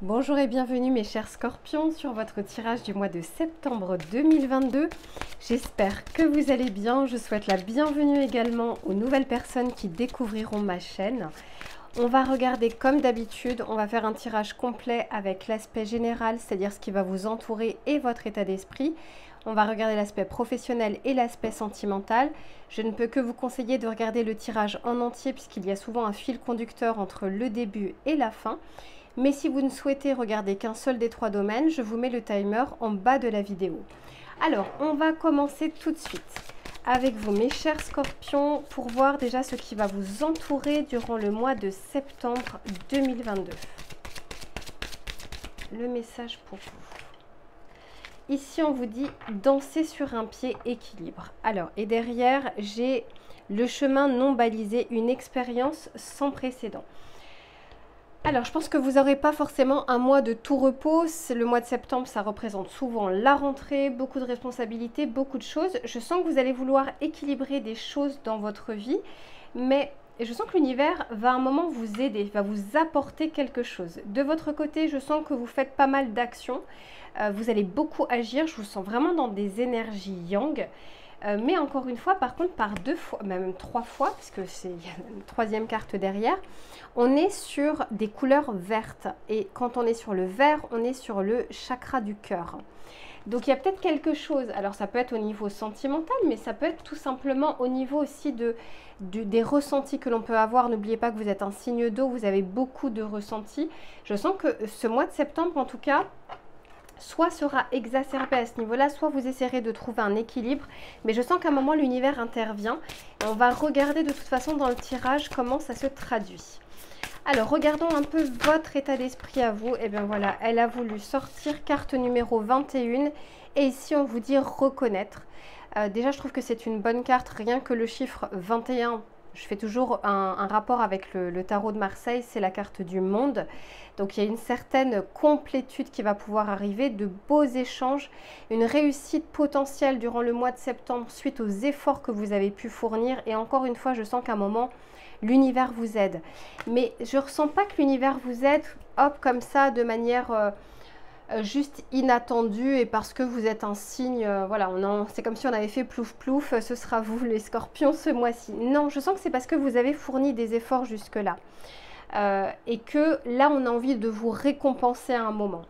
Bonjour et bienvenue mes chers scorpions sur votre tirage du mois de septembre 2022. J'espère que vous allez bien. Je souhaite la bienvenue également aux nouvelles personnes qui découvriront ma chaîne. On va regarder comme d'habitude, on va faire un tirage complet avec l'aspect général, c'est-à-dire ce qui va vous entourer et votre état d'esprit. On va regarder l'aspect professionnel et l'aspect sentimental. Je ne peux que vous conseiller de regarder le tirage en entier puisqu'il y a souvent un fil conducteur entre le début et la fin. Mais si vous ne souhaitez regarder qu'un seul des trois domaines, je vous mets le timer en bas de la vidéo. Alors, on va commencer tout de suite avec vous, mes chers scorpions, pour voir déjà ce qui va vous entourer durant le mois de septembre 2022. Le message pour vous. Ici, on vous dit danser sur un pied équilibre. Alors, et derrière, j'ai le chemin non balisé, une expérience sans précédent. Alors, je pense que vous n'aurez pas forcément un mois de tout repos. Le mois de septembre, ça représente souvent la rentrée, beaucoup de responsabilités, beaucoup de choses. Je sens que vous allez vouloir équilibrer des choses dans votre vie, mais je sens que l'univers va à un moment vous aider, va vous apporter quelque chose. De votre côté, je sens que vous faites pas mal d'actions. Vous allez beaucoup agir. Je vous sens vraiment dans des énergies yang. Mais encore une fois, par contre, par deux fois, même trois fois, parce que c'est une troisième carte derrière, on est sur des couleurs vertes. Et quand on est sur le vert, on est sur le chakra du cœur. Donc il y a peut-être quelque chose, alors ça peut être au niveau sentimental, mais ça peut être tout simplement au niveau aussi des ressentis que l'on peut avoir. N'oubliez pas que vous êtes un signe d'eau, vous avez beaucoup de ressentis. Je sens que ce mois de septembre, en tout cas, soit sera exacerbé à ce niveau-là, soit vous essayerez de trouver un équilibre. Mais je sens qu'à un moment, l'univers intervient. Et on va regarder de toute façon dans le tirage comment ça se traduit. Alors, regardons un peu votre état d'esprit à vous. Et bien voilà, elle a voulu sortir carte numéro 21. Et ici, on vous dit reconnaître. Déjà, je trouve que c'est une bonne carte. Rien que le chiffre 21, je fais toujours un rapport avec le tarot de Marseille, c'est la carte du monde. Donc il y a une certaine complétude qui va pouvoir arriver, de beaux échanges, une réussite potentielle durant le mois de septembre suite aux efforts que vous avez pu fournir. Et encore une fois, je sens qu'à un moment, l'univers vous aide. Mais je ne ressens pas que l'univers vous aide, hop, comme ça, de manière juste inattendue et parce que vous êtes un signe, voilà, c'est comme si on avait fait plouf plouf, ce sera vous les scorpions ce mois-ci. Non, je sens que c'est parce que vous avez fourni des efforts jusque-là. Et que là, on a envie de vous récompenser à un moment.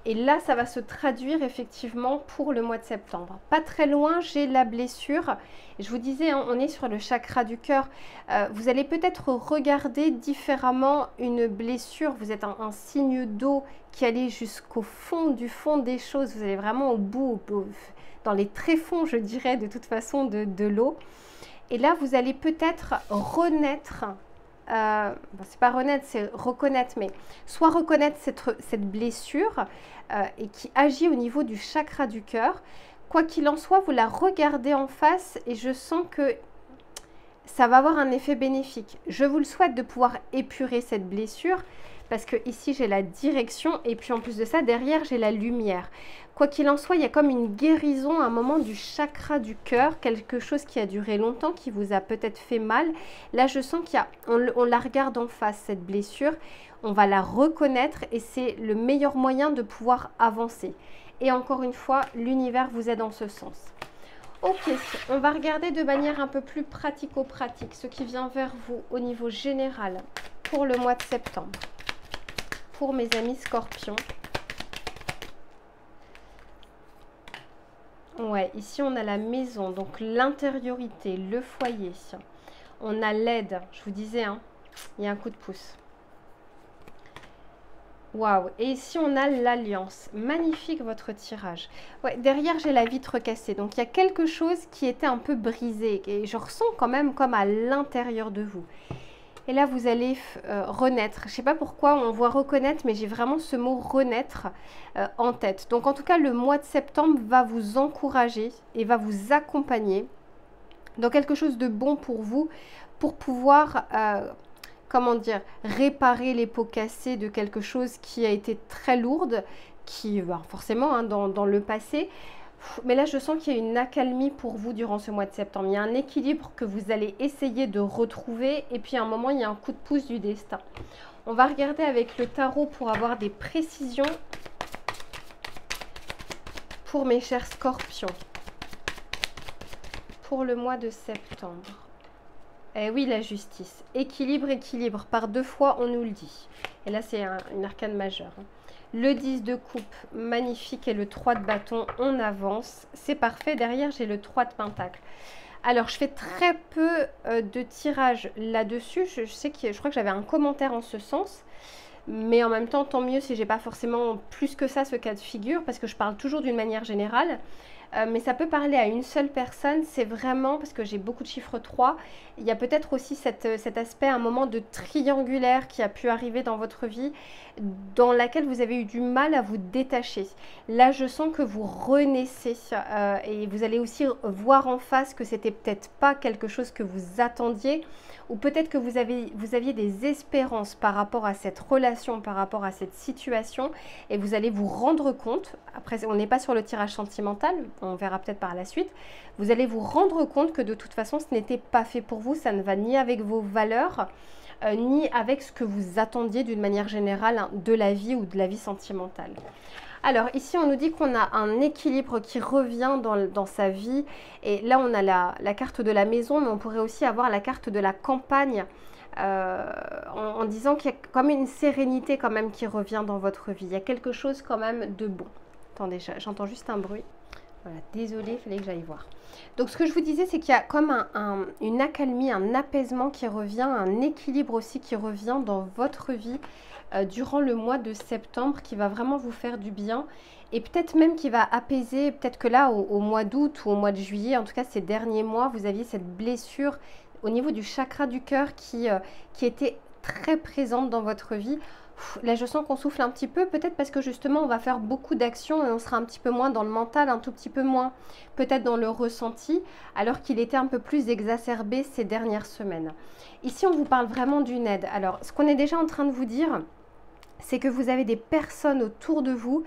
Et là, ça va se traduire effectivement pour le mois de septembre. Pas très loin, j'ai la blessure. Je vous disais, hein, on est sur le chakra du cœur. Vous allez peut-être regarder différemment une blessure. Vous êtes un signe d'eau qui allait jusqu'au fond du fond des choses. Vous allez vraiment au bout, dans les tréfonds, je dirais, de toute façon, de l'eau. Et là, vous allez peut-être renaître. C'est pas renaître, c'est reconnaître, mais soit reconnaître cette blessure et qui agit au niveau du chakra du cœur. Quoi qu'il en soit, vous la regardez en face et je sens que ça va avoir un effet bénéfique. Je vous le souhaite de pouvoir épurer cette blessure parce que ici j'ai la direction et puis en plus de ça, derrière j'ai la lumière. Quoi qu'il en soit, il y a comme une guérison à un moment du chakra du cœur, quelque chose qui a duré longtemps, qui vous a peut-être fait mal. Là, je sens on la regarde en face, cette blessure. On va la reconnaître et c'est le meilleur moyen de pouvoir avancer. Et encore une fois, l'univers vous aide en ce sens. Ok, on va regarder de manière un peu plus pratico-pratique ce qui vient vers vous au niveau général pour le mois de septembre. Pour mes amis scorpions. Ouais, ici on a la maison, donc l'intériorité, le foyer. On a l'aide, je vous disais, hein, il y a un coup de pouce. Waouh, et ici on a l'alliance. Magnifique votre tirage. Ouais, derrière j'ai la vitre cassée, donc il y a quelque chose qui était un peu brisé et je ressens quand même comme à l'intérieur de vous. Et là, vous allez renaître. Je ne sais pas pourquoi on voit reconnaître, mais j'ai vraiment ce mot renaître en tête. Donc, en tout cas, le mois de septembre va vous encourager et va vous accompagner dans quelque chose de bon pour vous, pour pouvoir, comment dire, réparer les pots cassés de quelque chose qui a été très lourde, qui, forcément, hein, dans le passé. Mais là, je sens qu'il y a une accalmie pour vous durant ce mois de septembre. Il y a un équilibre que vous allez essayer de retrouver. Et puis, à un moment, il y a un coup de pouce du destin. On va regarder avec le tarot pour avoir des précisions pour mes chers scorpions. Pour le mois de septembre. Eh oui, la justice. Équilibre, équilibre. Par 2 fois, on nous le dit. Et là, c'est une arcane majeure. Le 10 de coupe, magnifique. Et le 3 de bâton, on avance. C'est parfait. Derrière, j'ai le 3 de pentacle. Alors, je fais très peu de tirage là-dessus. Je crois que j'avais un commentaire en ce sens. Mais en même temps, tant mieux si j'ai pas forcément plus que ça ce cas de figure. Parce que je parle toujours d'une manière générale. Mais ça peut parler à une seule personne, c'est vraiment, parce que j'ai beaucoup de chiffres 3, il y a peut-être aussi cet aspect, un moment de triangulaire qui a pu arriver dans votre vie, dans laquelle vous avez eu du mal à vous détacher. Là, je sens que vous renaissez et vous allez aussi voir en face que c'était peut-être pas quelque chose que vous attendiez, ou peut-être que vous aviez des espérances par rapport à cette relation, par rapport à cette situation, et vous allez vous rendre compte, après on n'est pas sur le tirage sentimental, on verra peut-être par la suite, vous allez vous rendre compte que de toute façon ce n'était pas fait pour vous, ça ne va ni avec vos valeurs, ni avec ce que vous attendiez d'une manière générale hein, de la vie ou de la vie sentimentale. Alors ici on nous dit qu'on a un équilibre qui revient dans sa vie et là on a la carte de la maison, mais on pourrait aussi avoir la carte de la campagne en disant qu'il y a comme une sérénité quand même qui revient dans votre vie. Il y a quelque chose quand même de bon. Attendez, j'entends juste un bruit. Voilà, désolée, il fallait que j'aille voir. Donc ce que je vous disais, c'est qu'il y a comme une accalmie, un apaisement qui revient, un équilibre aussi qui revient dans votre vie durant le mois de septembre qui va vraiment vous faire du bien et peut-être même qui va apaiser, peut-être que là au mois d'août ou au mois de juillet, en tout cas ces derniers mois, vous aviez cette blessure au niveau du chakra du cœur qui était très présente dans votre vie. Là, je sens qu'on souffle un petit peu, peut-être parce que justement, on va faire beaucoup d'actions et on sera un petit peu moins dans le mental, un tout petit peu moins peut-être dans le ressenti, alors qu'il était un peu plus exacerbé ces dernières semaines. Ici, on vous parle vraiment d'une aide. Alors, ce qu'on est déjà en train de vous dire, c'est que vous avez des personnes autour de vous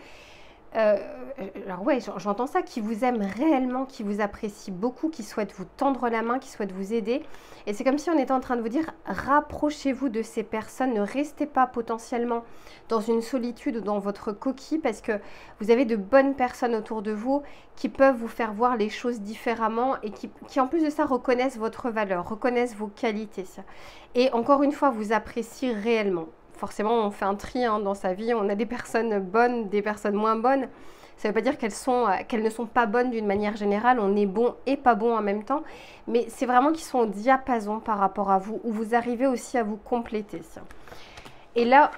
alors ouais, j'entends ça, qui vous aiment réellement, qui vous apprécient beaucoup, qui souhaitent vous tendre la main, qui souhaitent vous aider. Et c'est comme si on était en train de vous dire, rapprochez-vous de ces personnes, ne restez pas potentiellement dans une solitude ou dans votre coquille, parce que vous avez de bonnes personnes autour de vous qui peuvent vous faire voir les choses différemment et qui en plus de ça reconnaissent votre valeur, reconnaissent vos qualités. Et encore une fois, vous apprécient réellement. Forcément, on fait un tri hein, dans sa vie, on a des personnes bonnes, des personnes moins bonnes. Ça ne veut pas dire qu'elles ne sont pas bonnes d'une manière générale, on est bon et pas bon en même temps, mais c'est vraiment qu'ils sont au diapason par rapport à vous, où vous arrivez aussi à vous compléter. Et là,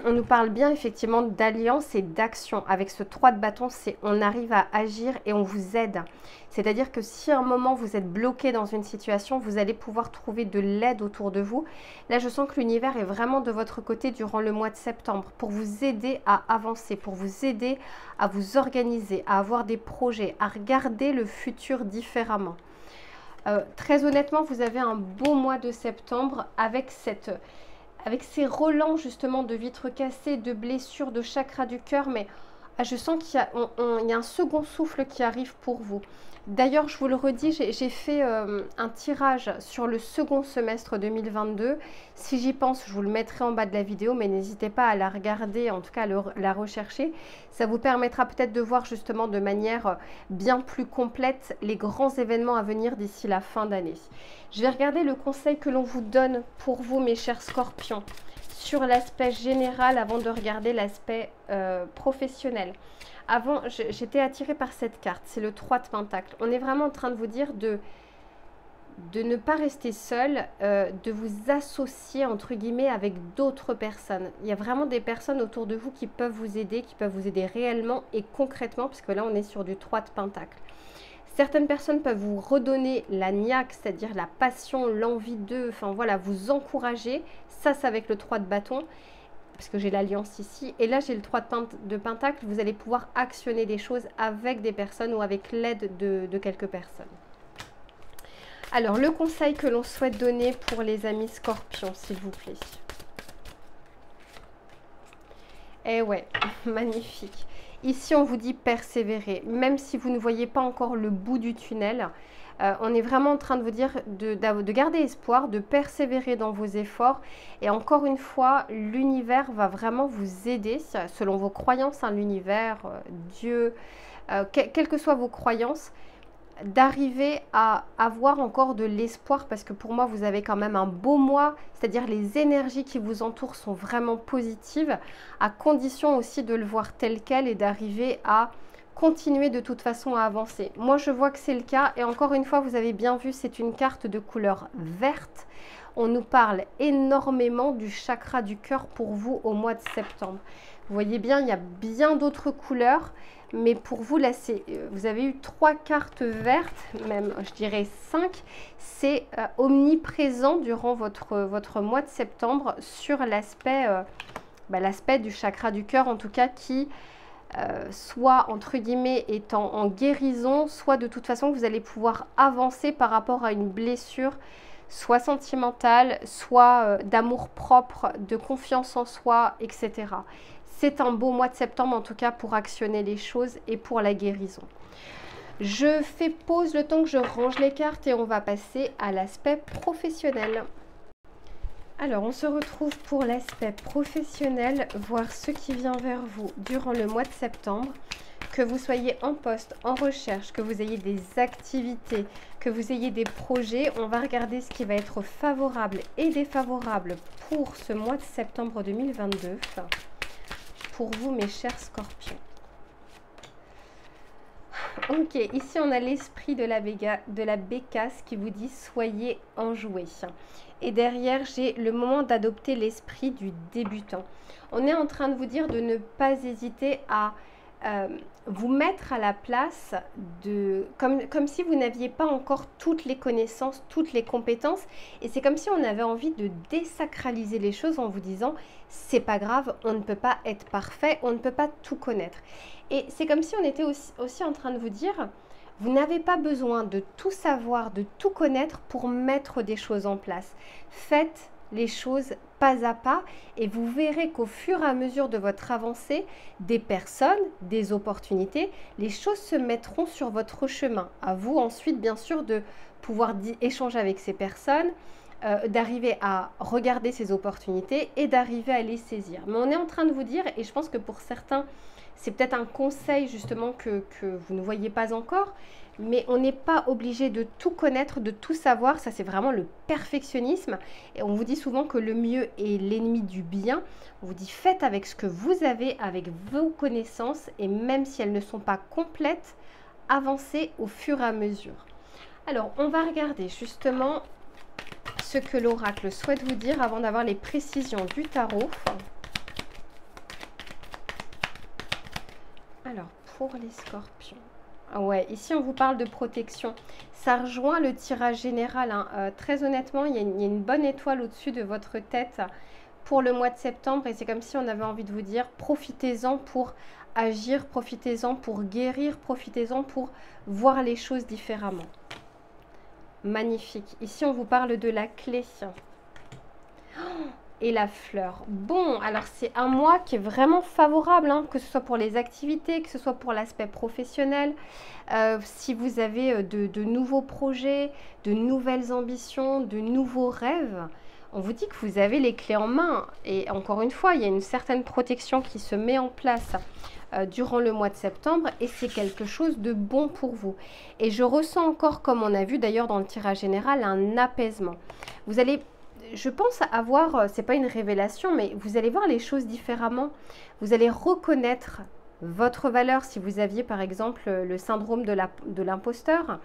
on nous parle bien effectivement d'alliance et d'action. Avec ce 3 de bâton, c'est on arrive à agir et on vous aide. C'est-à-dire que si à un moment vous êtes bloqué dans une situation, vous allez pouvoir trouver de l'aide autour de vous. Là, je sens que l'univers est vraiment de votre côté durant le mois de septembre pour vous aider à avancer, pour vous aider à vous organiser, à avoir des projets, à regarder le futur différemment. Très honnêtement, vous avez un beau mois de septembre avec ces relents justement de vitres cassées, de blessures, de chakras du cœur, mais je sens qu'il y a un second souffle qui arrive pour vous. D'ailleurs, je vous le redis, j'ai fait un tirage sur le second semestre 2022. Si j'y pense, je vous le mettrai en bas de la vidéo, mais n'hésitez pas à la regarder, en tout cas à la rechercher. Ça vous permettra peut-être de voir justement de manière bien plus complète les grands événements à venir d'ici la fin d'année. Je vais regarder le conseil que l'on vous donne pour vous, mes chers scorpions, sur l'aspect général avant de regarder l'aspect professionnel. Avant, j'étais attirée par cette carte, c'est le 3 de pentacle. On est vraiment en train de vous dire de ne pas rester seul, de vous associer entre guillemets avec d'autres personnes. Il y a vraiment des personnes autour de vous qui peuvent vous aider réellement et concrètement, parce que là on est sur du 3 de pentacle. Certaines personnes peuvent vous redonner la niaque, c'est-à-dire la passion, l'envie d'eux, enfin voilà, vous encourager. Ça, c'est avec le 3 de bâton, parce que j'ai l'alliance ici. Et là, j'ai le 3 de pentacle. Vous allez pouvoir actionner des choses avec des personnes ou avec l'aide de quelques personnes. Alors, le conseil que l'on souhaite donner pour les amis scorpions, s'il vous plaît. Eh ouais, magnifique. Ici, on vous dit persévérer, même si vous ne voyez pas encore le bout du tunnel. On est vraiment en train de vous dire de garder espoir, de persévérer dans vos efforts. Et encore une fois, l'univers va vraiment vous aider, selon vos croyances, hein, l'univers, Dieu, quelles que soient vos croyances, d'arriver à avoir encore de l'espoir, parce que pour moi, vous avez quand même un beau mois, c'est-à-dire les énergies qui vous entourent sont vraiment positives, à condition aussi de le voir tel quel et d'arriver à continuer de toute façon à avancer. Moi, je vois que c'est le cas, et encore une fois, vous avez bien vu, c'est une carte de couleur verte. On nous parle énormément du chakra du cœur pour vous au mois de septembre. Vous voyez bien, il y a bien d'autres couleurs, mais pour vous, là, vous avez eu 3 cartes vertes, même je dirais 5. C'est omniprésent durant votre mois de septembre sur l'aspect du chakra du cœur, en tout cas, qui soit entre guillemets est en guérison, soit de toute façon vous allez pouvoir avancer par rapport à une blessure, soit sentimentale, soit d'amour propre, de confiance en soi, etc. C'est un beau mois de septembre en tout cas pour actionner les choses et pour la guérison. Je fais pause le temps que je range les cartes et on va passer à l'aspect professionnel. Alors, on se retrouve pour l'aspect professionnel, voir ce qui vient vers vous durant le mois de septembre. Que vous soyez en poste, en recherche, que vous ayez des activités, que vous ayez des projets, on va regarder ce qui va être favorable et défavorable pour ce mois de septembre 2022. Pour vous, mes chers scorpions. Ok, ici on a l'esprit de la bécasse qui vous dit soyez enjoués. Et derrière, j'ai le moment d'adopter l'esprit du débutant. On est en train de vous dire de ne pas hésiter à vous mettre à la place comme si vous n'aviez pas encore toutes les connaissances, toutes les compétences. Et c'est comme si on avait envie de désacraliser les choses en vous disant c'est pas grave, on ne peut pas être parfait, on ne peut pas tout connaître. Et c'est comme si on était aussi en train de vous dire vous n'avez pas besoin de tout savoir, de tout connaître pour mettre des choses en place. Faites les choses pas à pas et vous verrez qu'au fur et à mesure de votre avancée, des personnes, des opportunités, les choses se mettront sur votre chemin. À vous ensuite, bien sûr, de pouvoir échanger avec ces personnes, d'arriver à regarder ces opportunités et d'arriver à les saisir. Mais on est en train de vous dire, et je pense que pour certains, c'est peut-être un conseil justement que vous ne voyez pas encore, mais on n'est pas obligé de tout connaître, de tout savoir. Ça, c'est vraiment le perfectionnisme. Et on vous dit souvent que le mieux est l'ennemi du bien. On vous dit faites avec ce que vous avez, avec vos connaissances, et même si elles ne sont pas complètes, avancez au fur et à mesure. Alors, on va regarder justement ce que l'oracle souhaite vous dire avant d'avoir les précisions du tarot. Alors, pour les scorpions. Ouais, ici on vous parle de protection. Ça rejoint le tirage général. Hein. Très honnêtement, il y a une bonne étoile au-dessus de votre tête pour le mois de septembre. Et c'est comme si on avait envie de vous dire, profitez-en pour agir, profitez-en pour guérir, profitez-en pour voir les choses différemment. Magnifique. Ici, on vous parle de la clé. Et la fleur. Bon, alors c'est un mois qui est vraiment favorable, hein, que ce soit pour les activités, que ce soit pour l'aspect professionnel. Si vous avez de nouveaux projets, de nouvelles ambitions, de nouveaux rêves, on vous dit que vous avez les clés en main. Et encore une fois, il y a une certaine protection qui se met en place durant le mois de septembre et c'est quelque chose de bon pour vous. Et je ressens encore, comme on a vu d'ailleurs dans le tirage général, un apaisement. Vous allez... Je pense avoir, c'est pas une révélation, mais vous allez voir les choses différemment. Vous allez reconnaître votre valeur si vous aviez par exemple le syndrome de l'imposteur.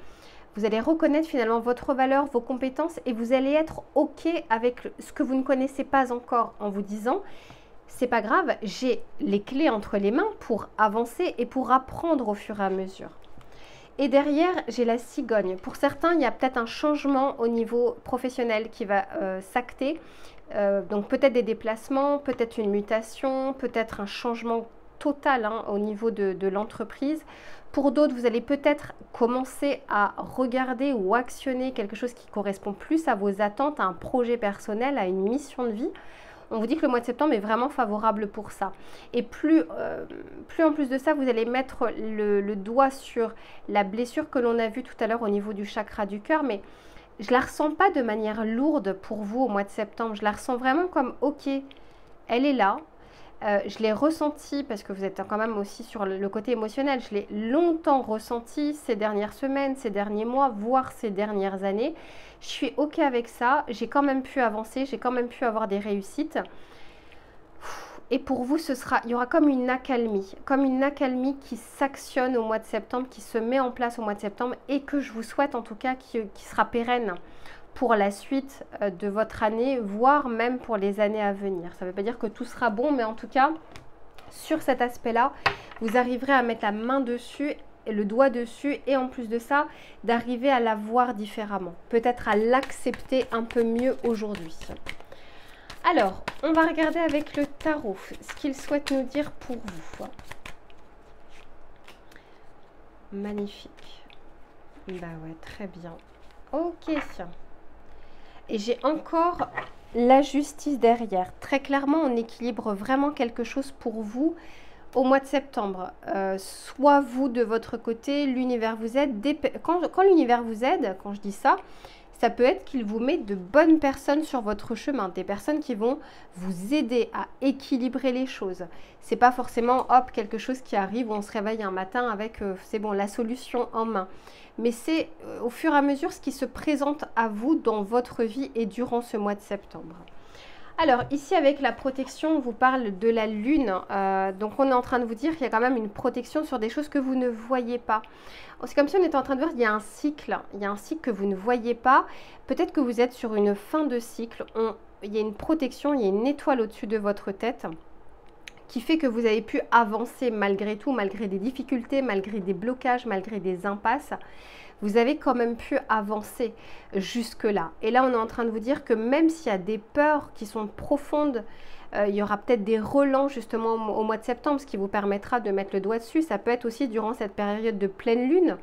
Vous allez reconnaître finalement votre valeur, vos compétences et vous allez être OK avec ce que vous ne connaissez pas encore en vous disant c'est pas grave, j'ai les clés entre les mains pour avancer et pour apprendre au fur et à mesure. Et derrière, j'ai la cigogne. Pour certains, il y a peut-être un changement au niveau professionnel qui va s'acter. Donc peut-être des déplacements, peut-être une mutation, peut-être un changement total hein, au niveau de l'entreprise. Pour d'autres, vous allez peut-être commencer à regarder ou actionner quelque chose qui correspond plus à vos attentes, à un projet personnel, à une mission de vie. On vous dit que le mois de septembre est vraiment favorable pour ça. Et plus en plus de ça, vous allez mettre le doigt sur la blessure que l'on a vue tout à l'heure au niveau du chakra du cœur, mais je la ressens pas de manière lourde pour vous au mois de septembre. Je la ressens vraiment comme, ok, elle est là. Je l'ai ressenti, parce que vous êtes quand même aussi sur le côté émotionnel, je l'ai longtemps ressenti ces dernières semaines, ces derniers mois, voire ces dernières années. Je suis ok avec ça, j'ai quand même pu avancer, j'ai quand même pu avoir des réussites. Et pour vous, il y aura comme une accalmie qui s'actionne au mois de septembre, qui se met en place au mois de septembre et que je vous souhaite en tout cas qui sera pérenne pour la suite de votre année, voire même pour les années à venir. Ça ne veut pas dire que tout sera bon, mais en tout cas, sur cet aspect-là, vous arriverez à mettre la main dessus, et le doigt dessus, et en plus de ça, d'arriver à la voir différemment. Peut-être à l'accepter un peu mieux aujourd'hui. Alors, on va regarder avec le tarot ce qu'il souhaite nous dire pour vous. Magnifique. Bah ouais, très bien. Ok. Et j'ai encore la justice derrière. Très clairement, on équilibre vraiment quelque chose pour vous au mois de septembre. Soit vous, de votre côté, l'univers vous aide. Quand l'univers vous aide, quand je dis ça, ça peut être qu'il vous met de bonnes personnes sur votre chemin. Des personnes qui vont vous aider à équilibrer les choses. C'est pas forcément, hop, quelque chose qui arrive où on se réveille un matin avec, c'est bon, la solution en main. Mais c'est au fur et à mesure ce qui se présente à vous dans votre vie et durant ce mois de septembre. Alors ici avec la protection, on vous parle de la lune. Donc on est en train de vous dire qu'il y a quand même une protection sur des choses que vous ne voyez pas. C'est comme si on était en train de voir qu'il y a un cycle. Il y a un cycle que vous ne voyez pas. Peut-être que vous êtes sur une fin de cycle. Il y a une protection, il y a une étoile au-dessus de votre tête qui fait que vous avez pu avancer malgré tout, malgré des difficultés, malgré des blocages, malgré des impasses. Vous avez quand même pu avancer jusque-là. Et là, on est en train de vous dire que même s'il y a des peurs qui sont profondes, il y aura peut-être des relents justement au mois de septembre, ce qui vous permettra de mettre le doigt dessus. Ça peut être aussi durant cette période de pleine lune,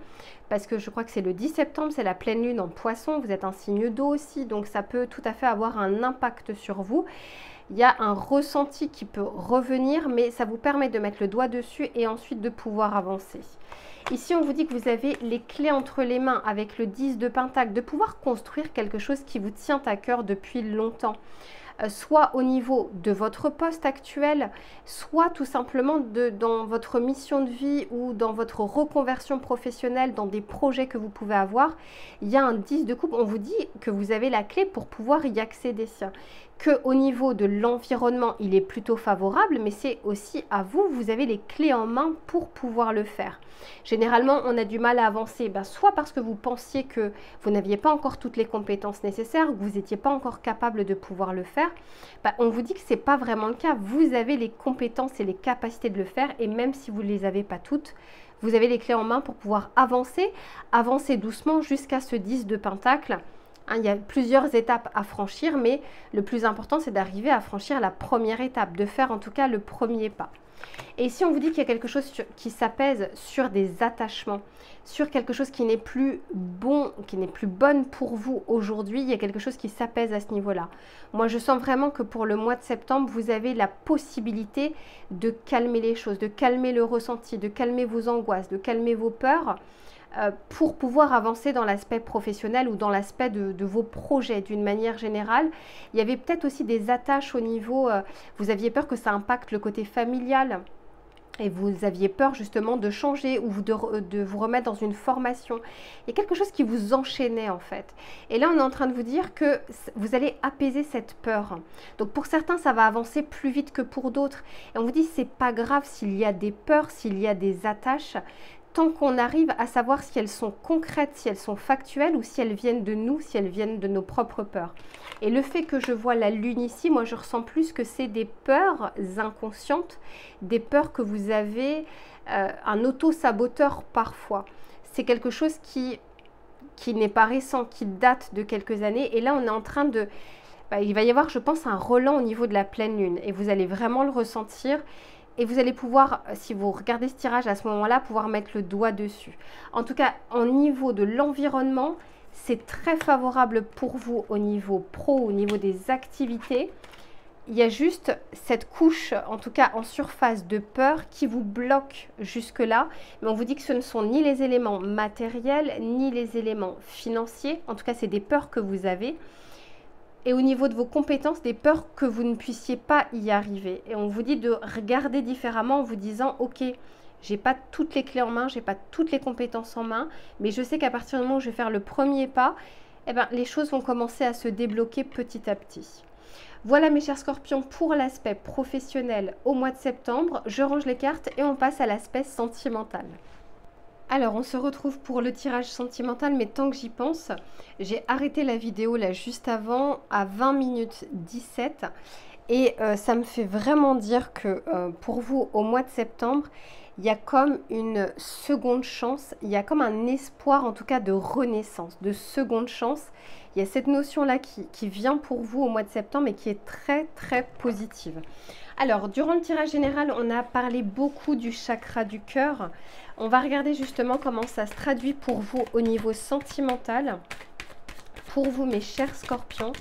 parce que je crois que c'est le 10 septembre, c'est la pleine lune en poisson. Vous êtes un signe d'eau aussi, donc ça peut tout à fait avoir un impact sur vous. Il y a un ressenti qui peut revenir, mais ça vous permet de mettre le doigt dessus et ensuite de pouvoir avancer. Ici, on vous dit que vous avez les clés entre les mains avec le 10 de Pentacle, de pouvoir construire quelque chose qui vous tient à cœur depuis longtemps. Soit au niveau de votre poste actuel, soit tout simplement dans votre mission de vie ou dans votre reconversion professionnelle, dans des projets que vous pouvez avoir. Il y a un 10 de coupe, on vous dit que vous avez la clé pour pouvoir y accéder. Qu'au niveau de l'environnement, il est plutôt favorable, mais c'est aussi à vous, vous avez les clés en main pour pouvoir le faire. Généralement, on a du mal à avancer, soit parce que vous pensiez que vous n'aviez pas encore toutes les compétences nécessaires, ou que vous n'étiez pas encore capable de pouvoir le faire. On vous dit que ce n'est pas vraiment le cas. Vous avez les compétences et les capacités de le faire, et même si vous ne les avez pas toutes, vous avez les clés en main pour pouvoir avancer doucement jusqu'à ce 10 de Pentacle. Il y a plusieurs étapes à franchir, mais le plus important, c'est d'arriver à franchir la première étape, de faire en tout cas le premier pas. Et ici, on vous dit qu'il y a quelque chose qui s'apaise sur des attachements, sur quelque chose qui n'est plus bon, qui n'est plus bonne pour vous aujourd'hui. Il y a quelque chose qui s'apaise à ce niveau-là. Moi, je sens vraiment que pour le mois de septembre, vous avez la possibilité de calmer les choses, de calmer le ressenti, de calmer vos angoisses, de calmer vos peurs, pour pouvoir avancer dans l'aspect professionnel ou dans l'aspect de vos projets d'une manière générale. Il y avait peut-être aussi des attaches au niveau, vous aviez peur que ça impacte le côté familial et vous aviez peur justement de changer ou de vous remettre dans une formation. Il y a quelque chose qui vous enchaînait en fait. Et là, on est en train de vous dire que vous allez apaiser cette peur. Donc pour certains, ça va avancer plus vite que pour d'autres. Et on vous dit, c'est pas grave s'il y a des peurs, s'il y a des attaches, tant qu'on arrive à savoir si elles sont concrètes, si elles sont factuelles ou si elles viennent de nous, si elles viennent de nos propres peurs. Et le fait que je vois la lune ici, moi je ressens plus que c'est des peurs inconscientes, des peurs que vous avez, un auto-saboteur parfois. C'est quelque chose qui n'est pas récent, qui date de quelques années. Et là on est en train de... il va y avoir, je pense, un relent au niveau de la pleine lune. Et vous allez vraiment le ressentir. Et vous allez pouvoir, si vous regardez ce tirage à ce moment-là, pouvoir mettre le doigt dessus. En tout cas, au niveau de l'environnement, c'est très favorable pour vous au niveau pro, au niveau des activités. il y a juste cette couche, en tout cas en surface, de peur qui vous bloque jusque-là. Mais on vous dit que ce ne sont ni les éléments matériels, ni les éléments financiers. En tout cas, c'est des peurs que vous avez. Et au niveau de vos compétences, des peurs que vous ne puissiez pas y arriver. Et on vous dit de regarder différemment en vous disant, ok, j'ai pas toutes les clés en main, j'ai pas toutes les compétences en main, mais je sais qu'à partir du moment où je vais faire le premier pas, eh ben, les choses vont commencer à se débloquer petit à petit. Voilà mes chers scorpions pour l'aspect professionnel au mois de septembre. Je range les cartes et on passe à l'aspect sentimental. Alors on se retrouve pour le tirage sentimental, mais tant que j'y pense, j'ai arrêté la vidéo là juste avant à 20 minutes 17 et ça me fait vraiment dire que pour vous au mois de septembre, il y a comme une seconde chance, il y a comme un espoir en tout cas de renaissance, de seconde chance. Il y a cette notion-là qui vient pour vous au mois de septembre et qui est très très positive. Alors, durant le tirage général, on a parlé beaucoup du chakra du cœur. On va regarder justement comment ça se traduit pour vous au niveau sentimental. Pour vous, mes chers scorpions,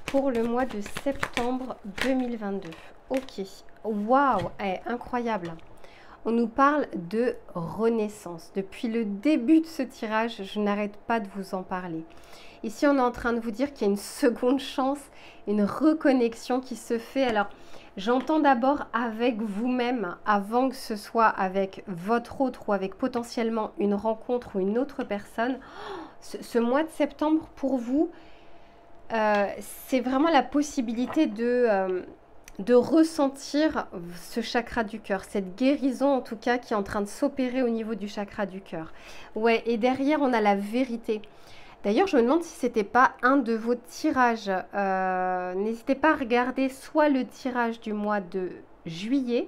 pour le mois de septembre 2022. Ok, waouh, incroyable. On nous parle de renaissance. Depuis le début de ce tirage, je n'arrête pas de vous en parler. Ici, on est en train de vous dire qu'il y a une seconde chance, une reconnexion qui se fait. Alors, j'entends d'abord avec vous-même, avant que ce soit avec votre autre ou avec potentiellement une rencontre ou une autre personne. Ce mois de septembre, pour vous, c'est vraiment la possibilité de ressentir ce chakra du cœur, cette guérison en tout cas qui est en train de s'opérer au niveau du chakra du cœur. Ouais, et derrière on a la vérité. D'ailleurs, je me demande si c'était pas un de vos tirages. N'hésitez pas à regarder soit le tirage du mois de juillet,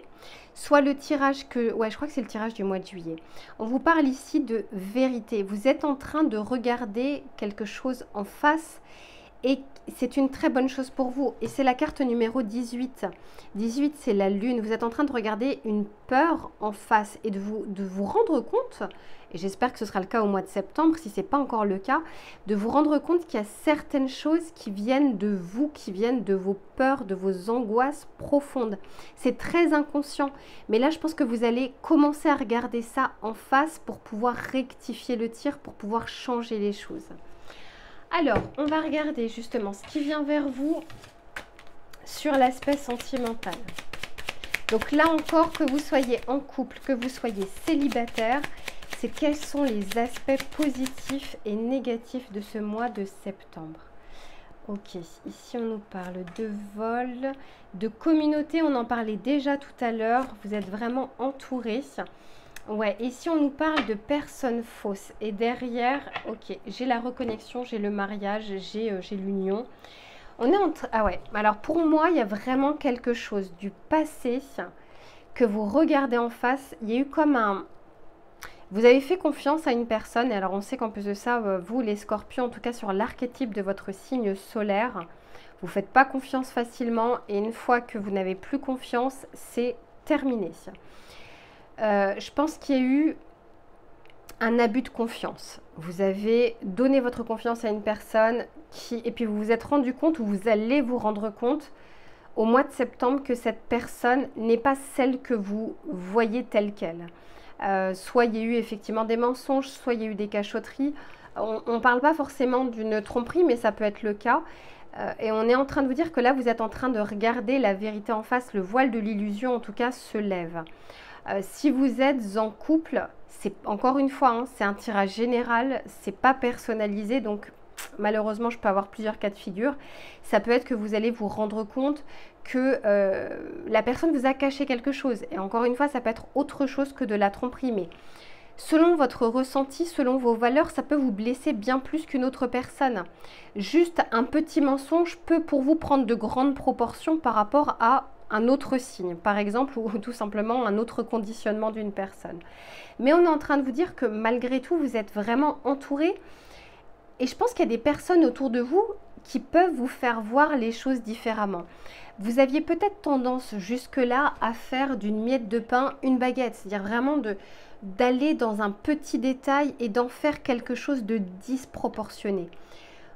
soit le tirage que... Ouais, je crois que c'est le tirage du mois de juillet. On vous parle ici de vérité. Vous êtes en train de regarder quelque chose en face et c'est une très bonne chose pour vous. Et c'est la carte numéro 18. 18, c'est la lune. Vous êtes en train de regarder une peur en face et de vous rendre compte, et j'espère que ce sera le cas au mois de septembre, si ce n'est pas encore le cas, de vous rendre compte qu'il y a certaines choses qui viennent de vous, qui viennent de vos peurs, de vos angoisses profondes. C'est très inconscient. Mais là, je pense que vous allez commencer à regarder ça en face pour pouvoir rectifier le tir, pour pouvoir changer les choses. Alors, on va regarder justement ce qui vient vers vous sur l'aspect sentimental. Donc là encore, que vous soyez en couple, que vous soyez célibataire, c'est quels sont les aspects positifs et négatifs de ce mois de septembre. Ok, ici on nous parle de vol, de communauté, on en parlait déjà tout à l'heure, vous êtes vraiment entourés. Ouais, ici on nous parle de personnes fausses. Et derrière, ok, j'ai la reconnexion, j'ai le mariage, j'ai l'union. On est Ah ouais, alors pour moi, il y a vraiment quelque chose du passé que vous regardez en face. Il y a eu comme un... Vous avez fait confiance à une personne, et alors on sait qu'en plus de ça, vous les scorpions, en tout cas sur l'archétype de votre signe solaire, vous ne faites pas confiance facilement, et une fois que vous n'avez plus confiance, c'est terminé. Je pense qu'il y a eu un abus de confiance. Vous avez donné votre confiance à une personne et puis vous vous êtes rendu compte, ou vous allez vous rendre compte au mois de septembre, que cette personne n'est pas celle que vous voyez telle qu'elle. Soit il y a eu effectivement des mensonges, soit il y a eu des cachotteries. On ne parle pas forcément d'une tromperie, mais ça peut être le cas. Et on est en train de vous dire que là, vous êtes en train de regarder la vérité en face. Le voile de l'illusion, en tout cas, se lève. Si vous êtes en couple, c'est encore une fois, hein, c'est un tirage général, c'est pas personnalisé, donc malheureusement, je peux avoir plusieurs cas de figure. Ça peut être que vous allez vous rendre compte que la personne vous a caché quelque chose. Et encore une fois, ça peut être autre chose que de la tromperie. Mais selon votre ressenti, selon vos valeurs, ça peut vous blesser bien plus qu'une autre personne. Juste un petit mensonge peut pour vous prendre de grandes proportions par rapport à un autre signe, par exemple, ou tout simplement un autre conditionnement d'une personne. Mais on est en train de vous dire que malgré tout, vous êtes vraiment entouré. Et je pense qu'il y a des personnes autour de vous qui peuvent vous faire voir les choses différemment. Vous aviez peut-être tendance jusque-là à faire d'une miette de pain une baguette, c'est-à-dire vraiment d'aller dans un petit détail et d'en faire quelque chose de disproportionné.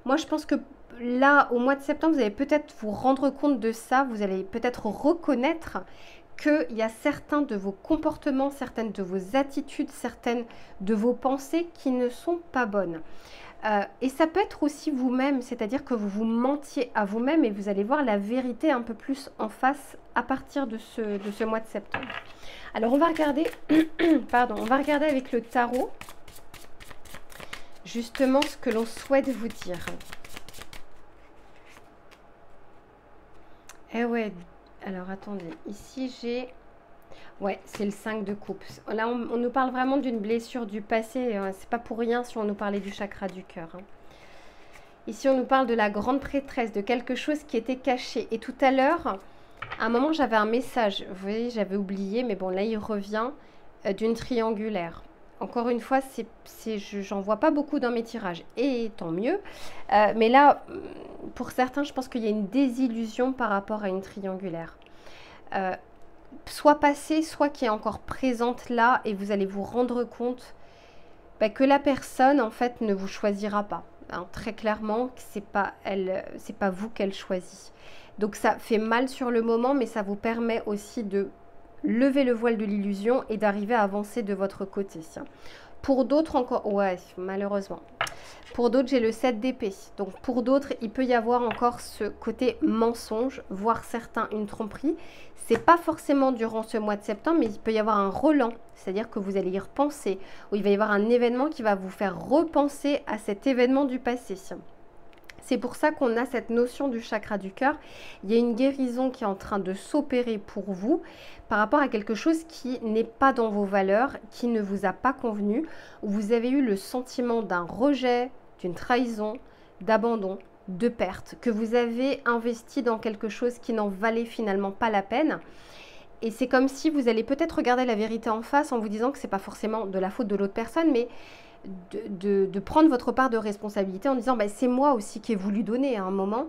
Moi, je pense que là, au mois de septembre, vous allez peut-être vous rendre compte de ça, vous allez peut-être reconnaître qu'il y a certains de vos comportements, certaines de vos attitudes, certaines de vos pensées qui ne sont pas bonnes. Et ça peut être aussi vous-même, c'est-à-dire que vous vous mentiez à vous-même et vous allez voir la vérité un peu plus en face à partir de ce mois de septembre. Alors on va regarder, pardon, on va regarder avec le tarot justement ce que l'on souhaite vous dire. Eh ouais, alors attendez, ici j'ai... Ouais, c'est le 5 de coupe. Là, on nous parle vraiment d'une blessure du passé. C'est pas pour rien si on nous parlait du chakra du cœur. Ici, on nous parle de la grande prêtresse, de quelque chose qui était caché. Et tout à l'heure, à un moment, j'avais un message. Vous voyez, j'avais oublié, mais bon, là, il revient d'une triangulaire. Encore une fois, j'en vois pas beaucoup dans mes tirages. Et tant mieux. Mais là, pour certains, je pense qu'il y a une désillusion par rapport à une triangulaire. Soit passée, soit qui est encore présente là, et vous allez vous rendre compte que la personne, en fait, ne vous choisira pas. Hein, très clairement, c'est pas vous qu'elle choisit. Donc ça fait mal sur le moment, mais ça vous permet aussi de lever le voile de l'illusion et d'arriver à avancer de votre côté. Pour d'autres encore, ouais, malheureusement. Pour d'autres, j'ai le 7 d'épée. Donc pour d'autres, il peut y avoir encore ce côté mensonge, voire certains une tromperie. C'est pas forcément durant ce mois de septembre, mais il peut y avoir un relan. C'est-à-dire que vous allez y repenser, ou il va y avoir un événement qui va vous faire repenser à cet événement du passé. C'est pour ça qu'on a cette notion du chakra du cœur. Il y a une guérison qui est en train de s'opérer pour vous par rapport à quelque chose qui n'est pas dans vos valeurs, qui ne vous a pas convenu, où vous avez eu le sentiment d'un rejet, d'une trahison, d'abandon, de perte, que vous avez investi dans quelque chose qui n'en valait finalement pas la peine. Et c'est comme si vous allez peut-être regarder la vérité en face en vous disant que ce n'est pas forcément de la faute de l'autre personne, mais de prendre votre part de responsabilité en disant c'est moi aussi qui ai voulu donner à un moment.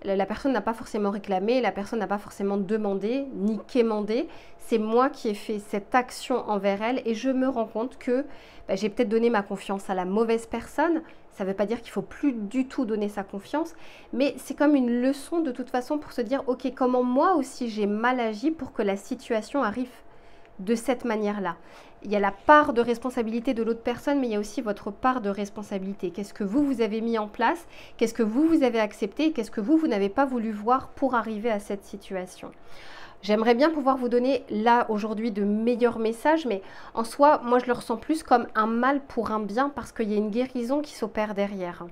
La personne n'a pas forcément réclamé, la personne n'a pas forcément demandé, ni quémandé. C'est moi qui ai fait cette action envers elle et je me rends compte que j'ai peut-être donné ma confiance à la mauvaise personne. Ça ne veut pas dire qu'il ne faut plus du tout donner sa confiance, mais c'est comme une leçon de toute façon pour se dire ok, comment moi aussi j'ai mal agi pour que la situation arrive de cette manière-là. Il y a la part de responsabilité de l'autre personne, mais il y a aussi votre part de responsabilité. Qu'est-ce que vous avez mis en place? Qu'est-ce que vous avez accepté? Qu'est-ce que vous n'avez pas voulu voir pour arriver à cette situation? J'aimerais bien pouvoir vous donner là aujourd'hui de meilleurs messages, mais en soi, moi je le ressens plus comme un mal pour un bien parce qu'il y a une guérison qui s'opère derrière.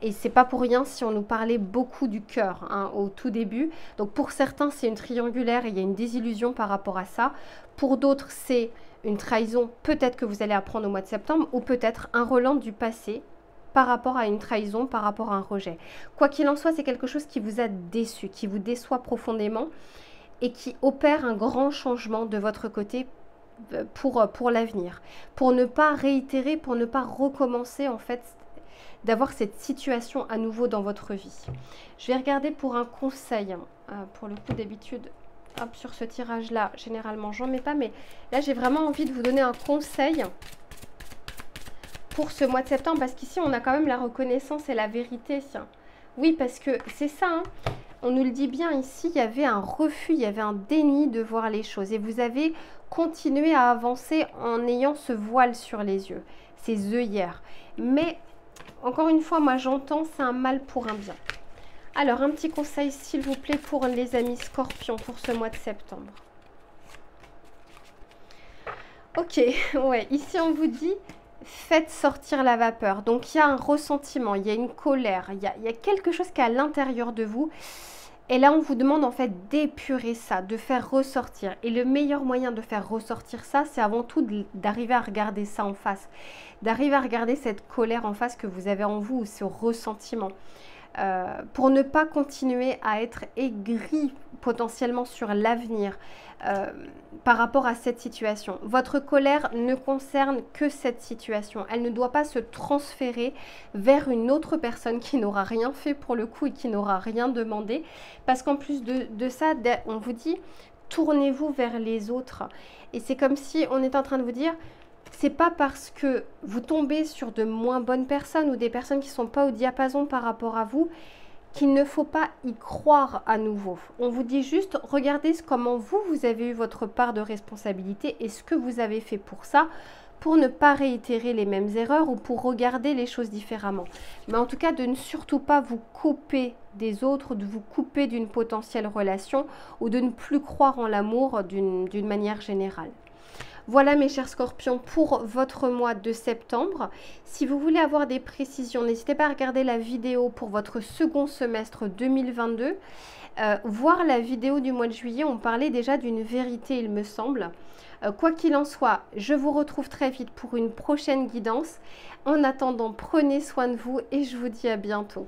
Et c'est pas pour rien si on nous parlait beaucoup du cœur au tout début. Donc pour certains, c'est une triangulaire et il y a une désillusion par rapport à ça. Pour d'autres, c'est une trahison peut-être que vous allez apprendre au mois de septembre ou peut-être un relan du passé par rapport à une trahison, par rapport à un rejet. Quoi qu'il en soit, c'est quelque chose qui vous a déçu, qui vous déçoit profondément et qui opère un grand changement de votre côté pour l'avenir. Pour ne pas réitérer, pour ne pas recommencer en fait d'avoir cette situation à nouveau dans votre vie. Je vais regarder pour un conseil. Pour le coup, d'habitude, hop, sur ce tirage-là, généralement, j'en mets pas. Mais là, j'ai vraiment envie de vous donner un conseil pour ce mois de septembre. Parce qu'ici, on a quand même la reconnaissance et la vérité. Oui, parce que c'est ça. On nous le dit bien ici, il y avait un refus, il y avait un déni de voir les choses. Et vous avez continué à avancer en ayant ce voile sur les yeux, ces œillères. Mais encore une fois, moi j'entends, c'est un mal pour un bien. Alors, un petit conseil s'il vous plaît pour les amis scorpions pour ce mois de septembre. Ok, ouais, ici on vous dit, faites sortir la vapeur. Donc il y a un ressentiment, il y a une colère, il y a quelque chose qui est à l'intérieur de vous. Et là, on vous demande en fait d'épurer ça, de faire ressortir. Et le meilleur moyen de faire ressortir ça, c'est avant tout d'arriver à regarder ça en face. D'arriver à regarder cette colère en face que vous avez en vous, ou ce ressentiment. Pour ne pas continuer à être aigri potentiellement sur l'avenir par rapport à cette situation. Votre colère ne concerne que cette situation. Elle ne doit pas se transférer vers une autre personne qui n'aura rien fait pour le coup et qui n'aura rien demandé. Parce qu'en plus de ça, on vous dit, tournez-vous vers les autres. Et c'est comme si on est en train de vous dire, c'est pas parce que vous tombez sur de moins bonnes personnes ou des personnes qui ne sont pas au diapason par rapport à vous qu'il ne faut pas y croire à nouveau. On vous dit juste, regardez comment vous avez eu votre part de responsabilité et ce que vous avez fait pour ça, pour ne pas réitérer les mêmes erreurs ou pour regarder les choses différemment. Mais en tout cas, de ne surtout pas vous couper des autres, de vous couper d'une potentielle relation ou de ne plus croire en l'amour d'une manière générale. Voilà mes chers scorpions pour votre mois de septembre. Si vous voulez avoir des précisions, n'hésitez pas à regarder la vidéo pour votre second semestre 2022. Voir la vidéo du mois de juillet, on parlait déjà d'une vérité il me semble. Quoi qu'il en soit, je vous retrouve très vite pour une prochaine guidance. En attendant, prenez soin de vous et je vous dis à bientôt.